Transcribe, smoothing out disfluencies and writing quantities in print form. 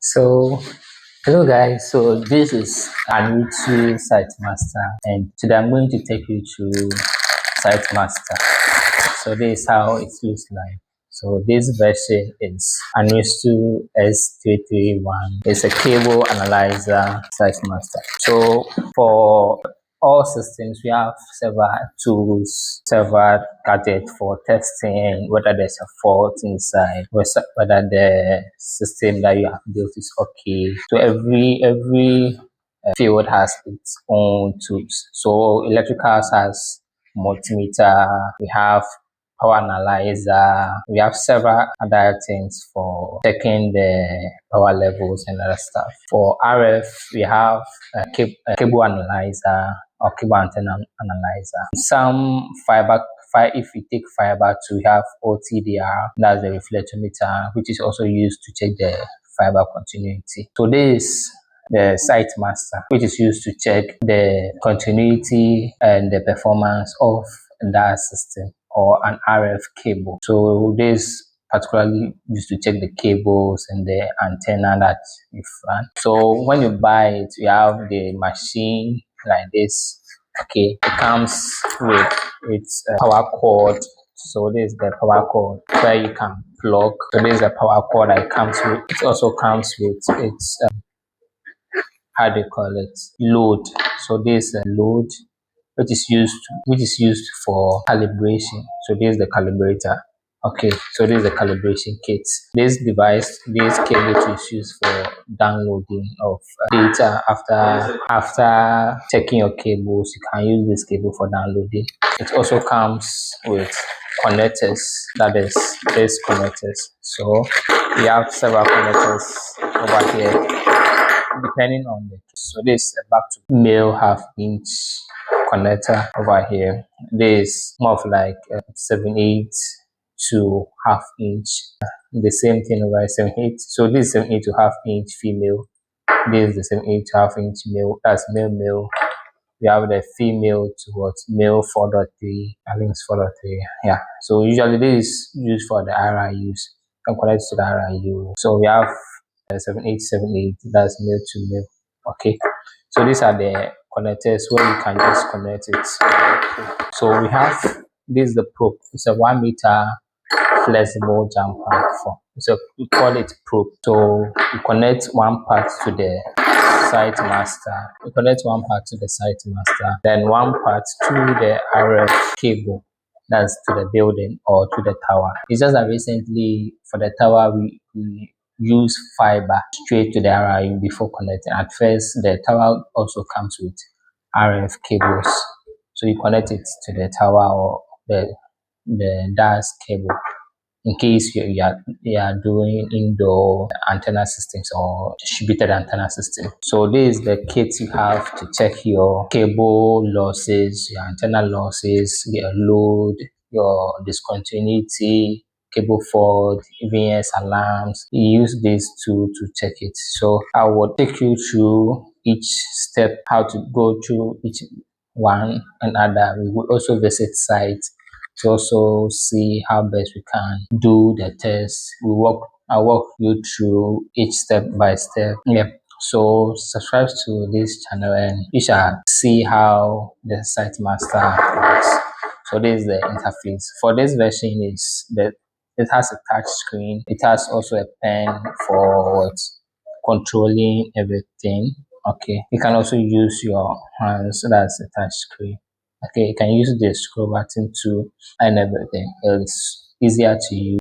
So, hello guys. So this is Anritsu Site Master, and today I'm going to take you through Site Master. So this is how it looks like. So this version is Anritsu S331. It's a cable analyzer Site Master. So for all systems, we have several tools, several gadgets for testing whether there's a fault inside, whether the system that you have built is okay. So every field has its own tools. So electricals has multimeter, we have power analyzer, we have several other things for checking the power levels and other stuff. For RF, we have a cable analyzer or cable antenna analyzer. Some if we take fiber to, we have OTDR, that's the reflectometer, which is also used to check the fiber continuity. So this the Site Master, which is used to check the continuity and the performance of that system or an RF cable. So this particularly used to check the cables and the antenna that you run. So when you buy it, you have the machine like this. Okay, it comes with its power cord. So this is the power cord where you can plug. So this is the power cord that it comes with. It also comes with its how do you call it, load. So this is a load which is used for calibration. So this is the calibrator. Okay, so this is the calibration kit. This cable is used for downloading of data. After checking your cables, you can use this cable for downloading. It also comes with connectors, that is these connectors. So we have several connectors over here depending on the case. So this is a back to male half-inch connector over here. This is more of like 7/8 to half-inch. The same thing over 7/8. So this is 7/8 to half-inch female. This is the 7/8 to half-inch male. That's male. We have the female towards male 4.3. I think it's 4.3. Yeah. So usually this is used for the RIUs. And connect to the RIU. So we have 7/8, that's male to male. Okay, so these are the connectors where you can just connect it. So we have this is the probe. It's a 1 meter flexible jumper. So we call it probe. So you connect one part to the Site Master. You connect one part to the Site Master, then one part to the RF cable. That's to the building or to the tower. It's just that recently for the tower we use fiber straight to the RIU before connecting. At first, the tower also comes with RF cables, so you connect it to the tower or the DAS cable in case you are doing indoor antenna systems or distributed antenna system. So this is the kit you have to check your cable losses, your antenna losses, your load, your discontinuity, cable fault, EVS alarms. You use these to check it. So I will take you through each step, how to go through each one and other. We will also visit sites to also see how best we can do the test. I'll walk you through each step by step. Yeah. So subscribe to this channel and you shall see how the Site Master works. So this is the interface. For this version it has a touch screen. It has also a pen for controlling everything. Okay. You can also use your hands. So that's the touch screen. Okay, you can use the scroll button too and everything. It's easier to use.